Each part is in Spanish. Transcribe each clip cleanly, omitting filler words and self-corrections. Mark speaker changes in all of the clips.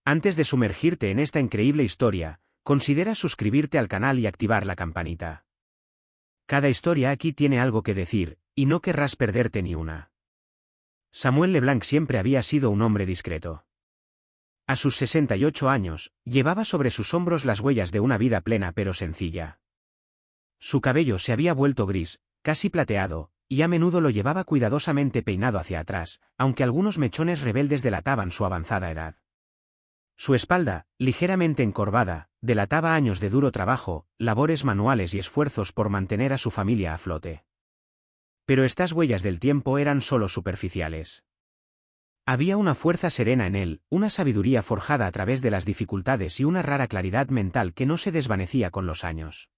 Speaker 1: Antes de sumergirte en esta increíble historia, considera suscribirte al canal y activar la campanita. Cada historia aquí tiene algo que decir, y no querrás perderte ni una. Samuel Leblanc siempre había sido un hombre discreto. A sus 68 años, llevaba sobre sus hombros las huellas de una vida plena pero sencilla. Su cabello se había vuelto gris, casi plateado, y a menudo lo llevaba cuidadosamente peinado hacia atrás, aunque algunos mechones rebeldes delataban su avanzada edad. Su espalda, ligeramente encorvada, delataba años de duro trabajo, labores manuales y esfuerzos por mantener a su familia a flote. Pero estas huellas del tiempo eran solo superficiales. Había una fuerza serena en él, una sabiduría forjada a través de las dificultades y una rara claridad mental que no se desvanecía con los años.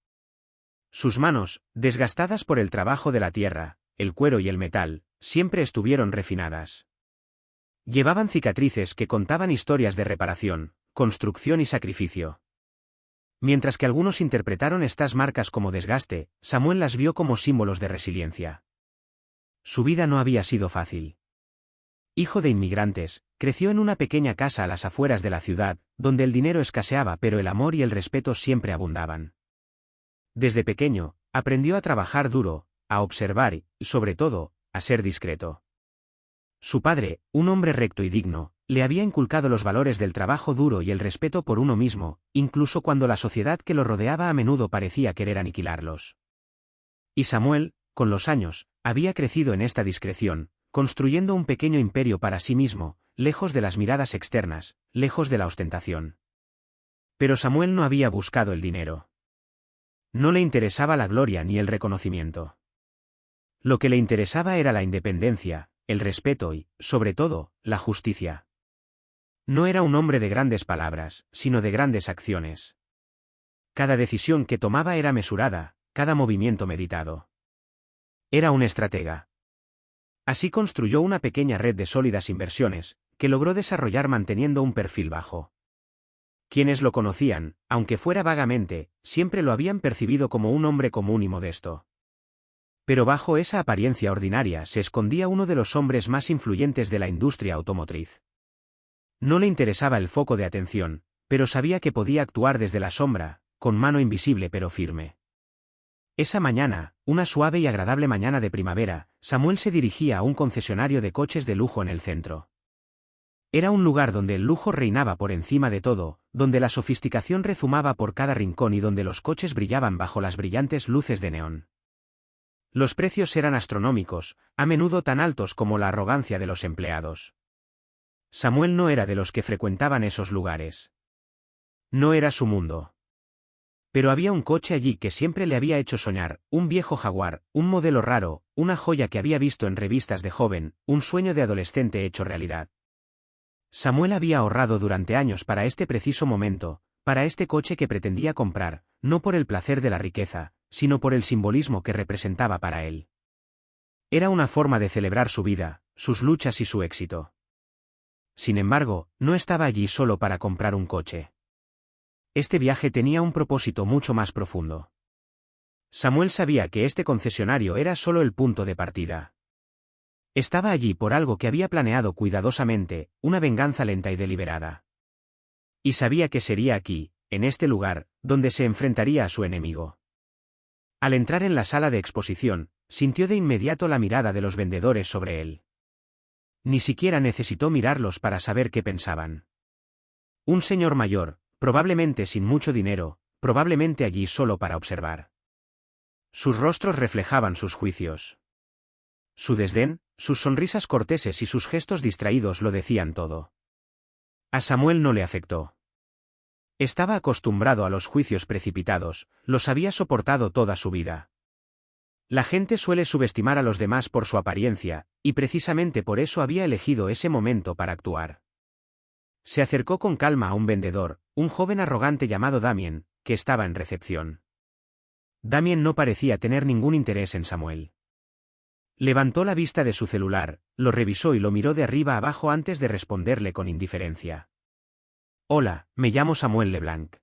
Speaker 1: Sus manos, desgastadas por el trabajo de la tierra, el cuero y el metal, siempre estuvieron refinadas. Llevaban cicatrices que contaban historias de reparación, construcción y sacrificio. Mientras que algunos interpretaron estas marcas como desgaste, Samuel las vio como símbolos de resiliencia. Su vida no había sido fácil. Hijo de inmigrantes, creció en una pequeña casa a las afueras de la ciudad, donde el dinero escaseaba pero el amor y el respeto siempre abundaban. Desde pequeño, aprendió a trabajar duro, a observar y, sobre todo, a ser discreto. Su padre, un hombre recto y digno, le había inculcado los valores del trabajo duro y el respeto por uno mismo, incluso cuando la sociedad que lo rodeaba a menudo parecía querer aniquilarlos. Y Samuel, con los años, había crecido en esta discreción, construyendo un pequeño imperio para sí mismo, lejos de las miradas externas, lejos de la ostentación. Pero Samuel no había buscado el dinero. No le interesaba la gloria ni el reconocimiento. Lo que le interesaba era la independencia, el respeto y, sobre todo, la justicia. No era un hombre de grandes palabras, sino de grandes acciones. Cada decisión que tomaba era mesurada, cada movimiento meditado. Era un estratega. Así construyó una pequeña red de sólidas inversiones, que logró desarrollar manteniendo un perfil bajo. Quienes lo conocían, aunque fuera vagamente, siempre lo habían percibido como un hombre común y modesto. Pero bajo esa apariencia ordinaria se escondía uno de los hombres más influyentes de la industria automotriz. No le interesaba el foco de atención, pero sabía que podía actuar desde la sombra, con mano invisible pero firme. Esa mañana, una suave y agradable mañana de primavera, Samuel se dirigía a un concesionario de coches de lujo en el centro. Era un lugar donde el lujo reinaba por encima de todo, donde la sofisticación rezumaba por cada rincón y donde los coches brillaban bajo las brillantes luces de neón. Los precios eran astronómicos, a menudo tan altos como la arrogancia de los empleados. Samuel no era de los que frecuentaban esos lugares. No era su mundo. Pero había un coche allí que siempre le había hecho soñar, un viejo Jaguar, un modelo raro, una joya que había visto en revistas de joven, un sueño de adolescente hecho realidad. Samuel había ahorrado durante años para este preciso momento, para este coche que pretendía comprar, no por el placer de la riqueza, sino por el simbolismo que representaba para él. Era una forma de celebrar su vida, sus luchas y su éxito. Sin embargo, no estaba allí solo para comprar un coche. Este viaje tenía un propósito mucho más profundo. Samuel sabía que este concesionario era solo el punto de partida. Estaba allí por algo que había planeado cuidadosamente, una venganza lenta y deliberada. Y sabía que sería aquí, en este lugar, donde se enfrentaría a su enemigo. Al entrar en la sala de exposición, sintió de inmediato la mirada de los vendedores sobre él. Ni siquiera necesitó mirarlos para saber qué pensaban. Un señor mayor, probablemente sin mucho dinero, probablemente allí solo para observar. Sus rostros reflejaban sus juicios. Su desdén, sus sonrisas corteses y sus gestos distraídos lo decían todo. A Samuel no le afectó. Estaba acostumbrado a los juicios precipitados, los había soportado toda su vida. La gente suele subestimar a los demás por su apariencia, y precisamente por eso había elegido ese momento para actuar. Se acercó con calma a un vendedor, un joven arrogante llamado Damien, que estaba en recepción. Damien no parecía tener ningún interés en Samuel. Levantó la vista de su celular, lo revisó y lo miró de arriba abajo antes de responderle con indiferencia. «Hola, me llamo Samuel Leblanc.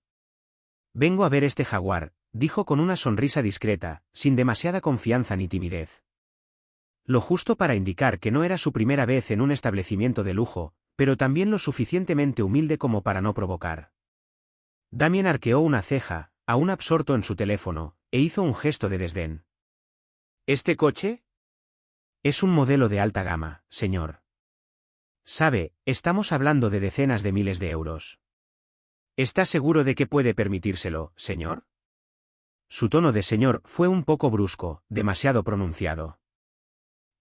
Speaker 1: Vengo a ver este Jaguar», dijo con una sonrisa discreta, sin demasiada confianza ni timidez. Lo justo para indicar que no era su primera vez en un establecimiento de lujo, pero también lo suficientemente humilde como para no provocar. Damien arqueó una ceja, aún absorto en su teléfono, e hizo un gesto de desdén. ¿Este coche? Es un modelo de alta gama, señor. Sabe, estamos hablando de decenas de miles de euros. ¿Está seguro de que puede permitírselo, señor? Su tono de señor fue un poco brusco, demasiado pronunciado.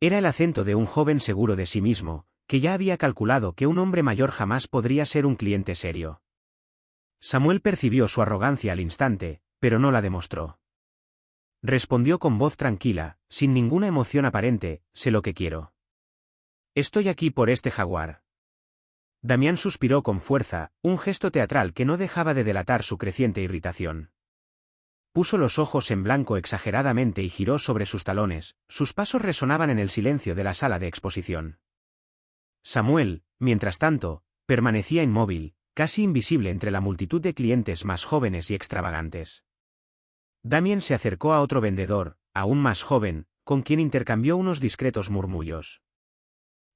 Speaker 1: Era el acento de un joven seguro de sí mismo, que ya había calculado que un hombre mayor jamás podría ser un cliente serio. Samuel percibió su arrogancia al instante, pero no la demostró. Respondió con voz tranquila, sin ninguna emoción aparente: sé lo que quiero. Estoy aquí por este jaguar. Damián suspiró con fuerza, un gesto teatral que no dejaba de delatar su creciente irritación. Puso los ojos en blanco exageradamente y giró sobre sus talones, sus pasos resonaban en el silencio de la sala de exposición. Samuel, mientras tanto, permanecía inmóvil, casi invisible entre la multitud de clientes más jóvenes y extravagantes. Damien se acercó a otro vendedor, aún más joven, con quien intercambió unos discretos murmullos.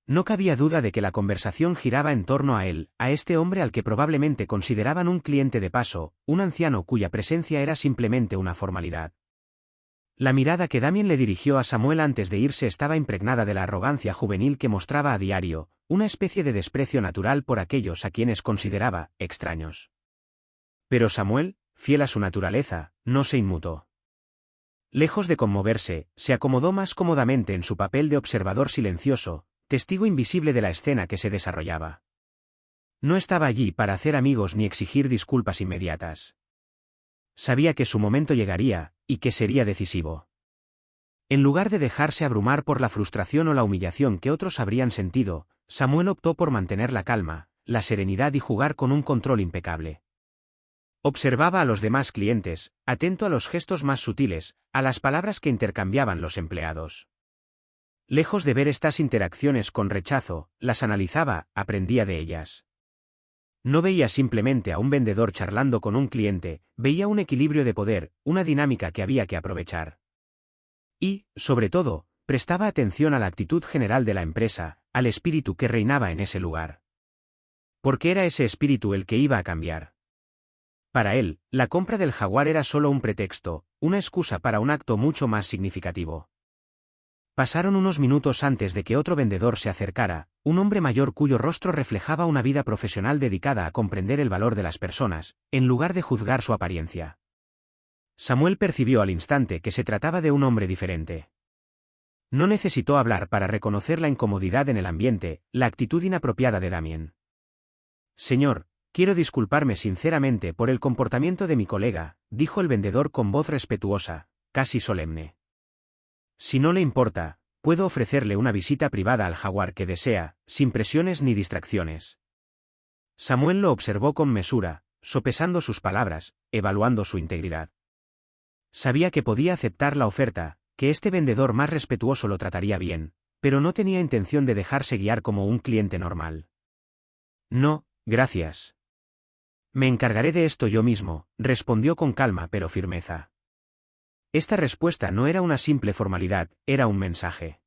Speaker 1: No cabía duda de que la conversación giraba en torno a él, a este hombre al que probablemente consideraban un cliente de paso, un anciano cuya presencia era simplemente una formalidad. La mirada que Damien le dirigió a Samuel antes de irse estaba impregnada de la arrogancia juvenil que mostraba a diario, una especie de desprecio natural por aquellos a quienes consideraba extraños. Pero Samuel, fiel a su naturaleza, no se inmutó. Lejos de conmoverse, se acomodó más cómodamente en su papel de observador silencioso, testigo invisible de la escena que se desarrollaba. No estaba allí para hacer amigos ni exigir disculpas inmediatas. Sabía que su momento llegaría, y que sería decisivo. En lugar de dejarse abrumar por la frustración o la humillación que otros habrían sentido, Samuel optó por mantener la calma, la serenidad y jugar con un control impecable. Observaba a los demás clientes, atento a los gestos más sutiles, a las palabras que intercambiaban los empleados. Lejos de ver estas interacciones con rechazo, las analizaba, aprendía de ellas. No veía simplemente a un vendedor charlando con un cliente, veía un equilibrio de poder, una dinámica que había que aprovechar. Y, sobre todo, prestaba atención a la actitud general de la empresa, al espíritu que reinaba en ese lugar. Porque era ese espíritu el que iba a cambiar. Para él, la compra del jaguar era solo un pretexto, una excusa para un acto mucho más significativo. Pasaron unos minutos antes de que otro vendedor se acercara, un hombre mayor cuyo rostro reflejaba una vida profesional dedicada a comprender el valor de las personas, en lugar de juzgar su apariencia. Samuel percibió al instante que se trataba de un hombre diferente. No necesitó hablar para reconocer la incomodidad en el ambiente, la actitud inapropiada de Damien. Señor, quiero disculparme sinceramente por el comportamiento de mi colega, dijo el vendedor con voz respetuosa, casi solemne. Si no le importa, puedo ofrecerle una visita privada al jaguar que desea, sin presiones ni distracciones. Samuel lo observó con mesura, sopesando sus palabras, evaluando su integridad. Sabía que podía aceptar la oferta, que este vendedor más respetuoso lo trataría bien, pero no tenía intención de dejarse guiar como un cliente normal. No, gracias. Me encargaré de esto yo mismo, respondió con calma pero firmeza. Esta respuesta no era una simple formalidad, era un mensaje.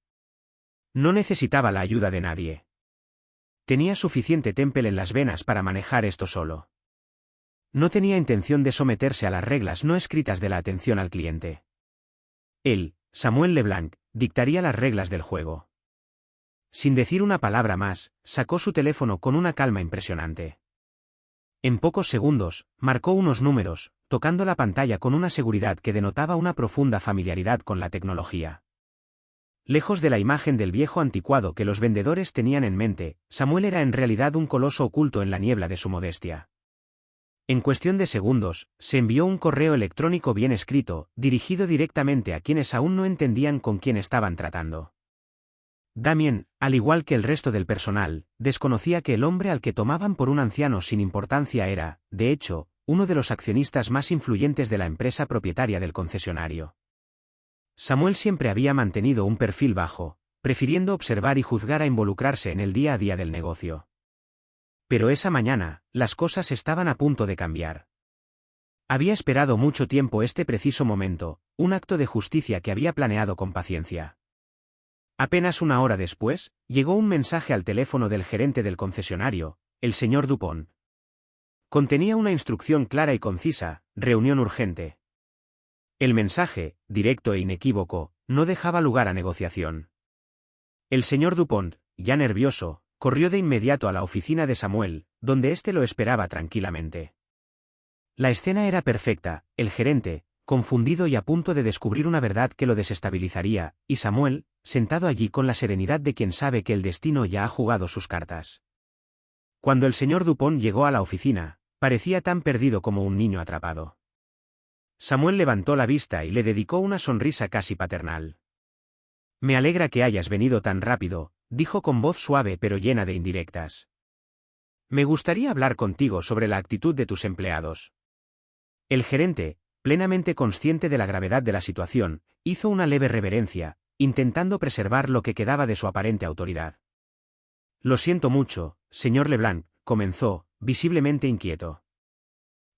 Speaker 1: No necesitaba la ayuda de nadie. Tenía suficiente témpel en las venas para manejar esto solo. No tenía intención de someterse a las reglas no escritas de la atención al cliente. Él, Samuel Leblanc, dictaría las reglas del juego. Sin decir una palabra más, sacó su teléfono con una calma impresionante. En pocos segundos, marcó unos números, tocando la pantalla con una seguridad que denotaba una profunda familiaridad con la tecnología. Lejos de la imagen del viejo anticuado que los vendedores tenían en mente, Samuel era en realidad un coloso oculto en la niebla de su modestia. En cuestión de segundos, se envió un correo electrónico bien escrito, dirigido directamente a quienes aún no entendían con quién estaban tratando. Damien, al igual que el resto del personal, desconocía que el hombre al que tomaban por un anciano sin importancia era, de hecho, uno de los accionistas más influyentes de la empresa propietaria del concesionario. Samuel siempre había mantenido un perfil bajo, prefiriendo observar y juzgar a involucrarse en el día a día del negocio. Pero esa mañana, las cosas estaban a punto de cambiar. Había esperado mucho tiempo este preciso momento, un acto de justicia que había planeado con paciencia. Apenas una hora después, llegó un mensaje al teléfono del gerente del concesionario, el señor Dupont. Contenía una instrucción clara y concisa: reunión urgente. El mensaje, directo e inequívoco, no dejaba lugar a negociación. El señor Dupont, ya nervioso, corrió de inmediato a la oficina de Samuel, donde éste lo esperaba tranquilamente. La escena era perfecta: el gerente, confundido y a punto de descubrir una verdad que lo desestabilizaría, y Samuel, sentado allí con la serenidad de quien sabe que el destino ya ha jugado sus cartas. Cuando el señor Dupont llegó a la oficina, parecía tan perdido como un niño atrapado. Samuel levantó la vista y le dedicó una sonrisa casi paternal. «Me alegra que hayas venido tan rápido», dijo con voz suave pero llena de indirectas. «Me gustaría hablar contigo sobre la actitud de tus empleados». El gerente, plenamente consciente de la gravedad de la situación, hizo una leve reverencia, intentando preservar lo que quedaba de su aparente autoridad. «Lo siento mucho, señor Leblanc», comenzó, visiblemente inquieto.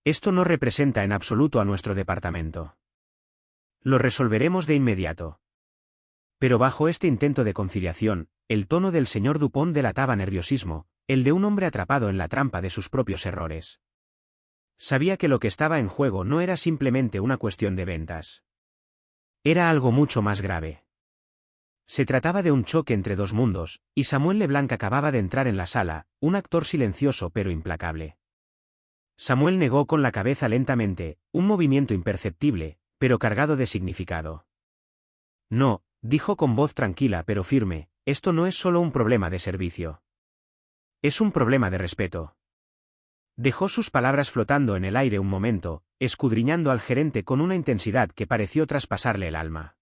Speaker 1: «Esto no representa en absoluto a nuestro departamento. Lo resolveremos de inmediato». Pero bajo este intento de conciliación, el tono del señor Dupont delataba nerviosismo, el de un hombre atrapado en la trampa de sus propios errores. Sabía que lo que estaba en juego no era simplemente una cuestión de ventas. Era algo mucho más grave. Se trataba de un choque entre dos mundos, y Samuel Leblanc acababa de entrar en la sala, un actor silencioso pero implacable. Samuel negó con la cabeza lentamente, un movimiento imperceptible, pero cargado de significado. «No», dijo con voz tranquila pero firme, «esto no es solo un problema de servicio. Es un problema de respeto». Dejó sus palabras flotando en el aire un momento, escudriñando al gerente con una intensidad que pareció traspasarle el alma.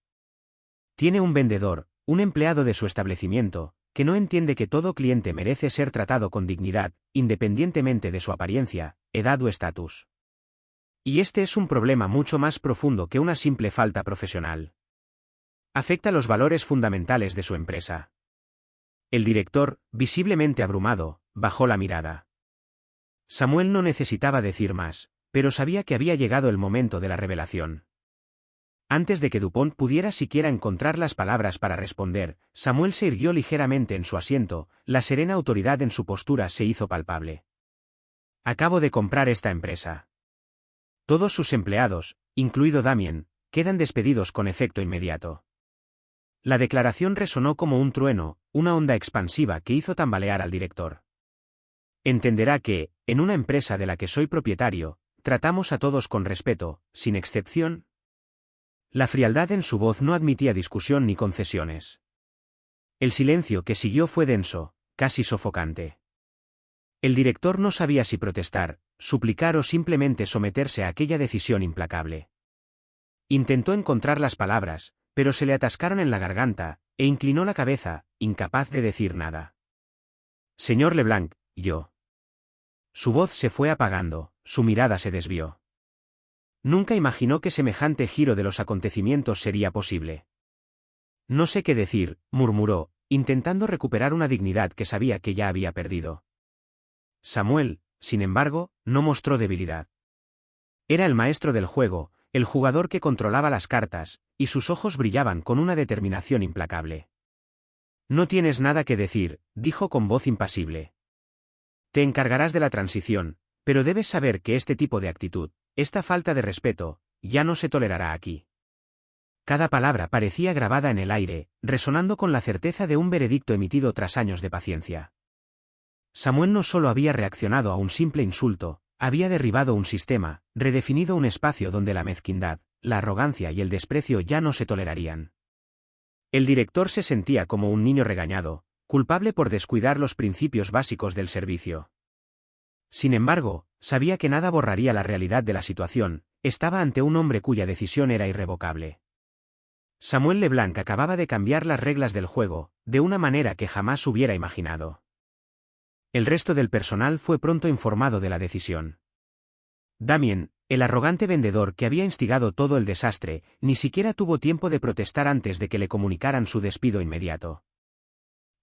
Speaker 1: «Tiene un vendedor, un empleado de su establecimiento, que no entiende que todo cliente merece ser tratado con dignidad, independientemente de su apariencia, edad o estatus. Y este es un problema mucho más profundo que una simple falta profesional. Afecta los valores fundamentales de su empresa». El director, visiblemente abrumado, bajó la mirada. Samuel no necesitaba decir más, pero sabía que había llegado el momento de la revelación. Antes de que Dupont pudiera siquiera encontrar las palabras para responder, Samuel se irguió ligeramente en su asiento, la serena autoridad en su postura se hizo palpable. «Acabo de comprar esta empresa. Todos sus empleados, incluido Damien, quedan despedidos con efecto inmediato». La declaración resonó como un trueno, una onda expansiva que hizo tambalear al director. «Entenderá que, en una empresa de la que soy propietario, tratamos a todos con respeto, sin excepción». La frialdad en su voz no admitía discusión ni concesiones. El silencio que siguió fue denso, casi sofocante. El director no sabía si protestar, suplicar o simplemente someterse a aquella decisión implacable. Intentó encontrar las palabras, pero se le atascaron en la garganta, e inclinó la cabeza, incapaz de decir nada. «Señor Leblanc, yo». Su voz se fue apagando, su mirada se desvió. Nunca imaginó que semejante giro de los acontecimientos sería posible. «No sé qué decir», murmuró, intentando recuperar una dignidad que sabía que ya había perdido. Samuel, sin embargo, no mostró debilidad. Era el maestro del juego, el jugador que controlaba las cartas, y sus ojos brillaban con una determinación implacable. «No tienes nada que decir», dijo con voz impasible. «Te encargarás de la transición, pero debes saber que este tipo de actitud, esta falta de respeto, ya no se tolerará aquí». Cada palabra parecía grabada en el aire, resonando con la certeza de un veredicto emitido tras años de paciencia. Samuel no solo había reaccionado a un simple insulto, había derribado un sistema, redefinido un espacio donde la mezquindad, la arrogancia y el desprecio ya no se tolerarían. El director se sentía como un niño regañado, culpable por descuidar los principios básicos del servicio. Sin embargo, sabía que nada borraría la realidad de la situación, estaba ante un hombre cuya decisión era irrevocable. Samuel Leblanc acababa de cambiar las reglas del juego, de una manera que jamás hubiera imaginado. El resto del personal fue pronto informado de la decisión. Damien, el arrogante vendedor que había instigado todo el desastre, ni siquiera tuvo tiempo de protestar antes de que le comunicaran su despido inmediato.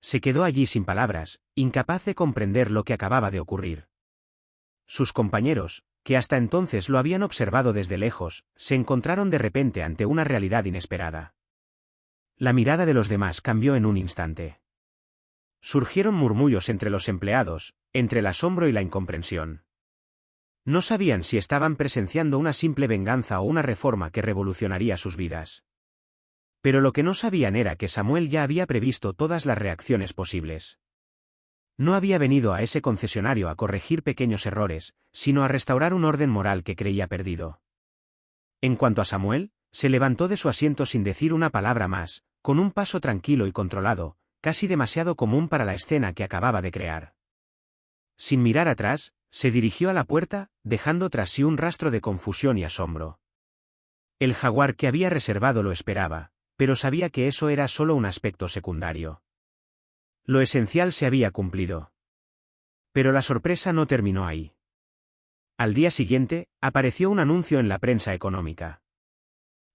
Speaker 1: Se quedó allí sin palabras, incapaz de comprender lo que acababa de ocurrir. Sus compañeros, que hasta entonces lo habían observado desde lejos, se encontraron de repente ante una realidad inesperada. La mirada de los demás cambió en un instante. Surgieron murmullos entre los empleados, entre el asombro y la incomprensión. No sabían si estaban presenciando una simple venganza o una reforma que revolucionaría sus vidas. Pero lo que no sabían era que Samuel ya había previsto todas las reacciones posibles. No había venido a ese concesionario a corregir pequeños errores, sino a restaurar un orden moral que creía perdido. En cuanto a Samuel, se levantó de su asiento sin decir una palabra más, con un paso tranquilo y controlado, casi demasiado común para la escena que acababa de crear. Sin mirar atrás, se dirigió a la puerta, dejando tras sí un rastro de confusión y asombro. El jaguar que había reservado lo esperaba, pero sabía que eso era solo un aspecto secundario. Lo esencial se había cumplido. Pero la sorpresa no terminó ahí. Al día siguiente, apareció un anuncio en la prensa económica.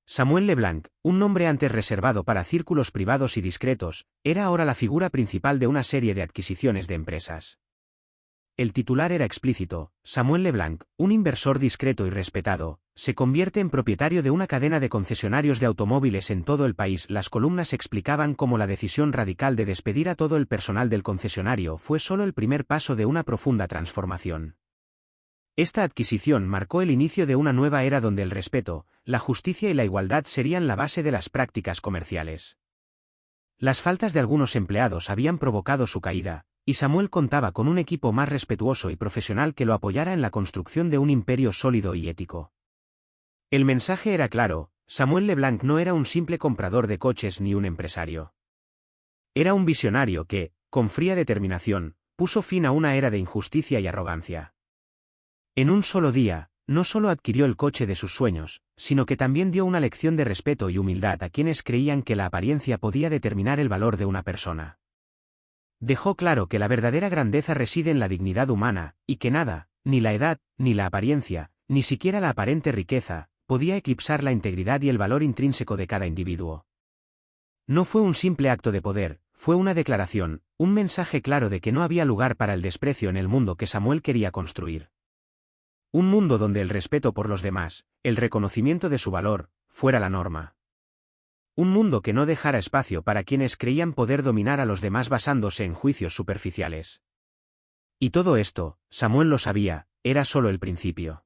Speaker 1: Samuel Leblanc, un nombre antes reservado para círculos privados y discretos, era ahora la figura principal de una serie de adquisiciones de empresas. El titular era explícito: Samuel Leblanc, un inversor discreto y respetado, se convierte en propietario de una cadena de concesionarios de automóviles en todo el país. Las columnas explicaban cómo la decisión radical de despedir a todo el personal del concesionario fue solo el primer paso de una profunda transformación. Esta adquisición marcó el inicio de una nueva era donde el respeto, la justicia y la igualdad serían la base de las prácticas comerciales. Las faltas de algunos empleados habían provocado su caída, y Samuel contaba con un equipo más respetuoso y profesional que lo apoyara en la construcción de un imperio sólido y ético. El mensaje era claro: Samuel Leblanc no era un simple comprador de coches ni un empresario. Era un visionario que, con fría determinación, puso fin a una era de injusticia y arrogancia. En un solo día, no solo adquirió el coche de sus sueños, sino que también dio una lección de respeto y humildad a quienes creían que la apariencia podía determinar el valor de una persona. Dejó claro que la verdadera grandeza reside en la dignidad humana, y que nada, ni la edad, ni la apariencia, ni siquiera la aparente riqueza, podía eclipsar la integridad y el valor intrínseco de cada individuo. No fue un simple acto de poder, fue una declaración, un mensaje claro de que no había lugar para el desprecio en el mundo que Samuel quería construir. Un mundo donde el respeto por los demás, el reconocimiento de su valor, fuera la norma. Un mundo que no dejara espacio para quienes creían poder dominar a los demás basándose en juicios superficiales. Y todo esto, Samuel lo sabía, era solo el principio.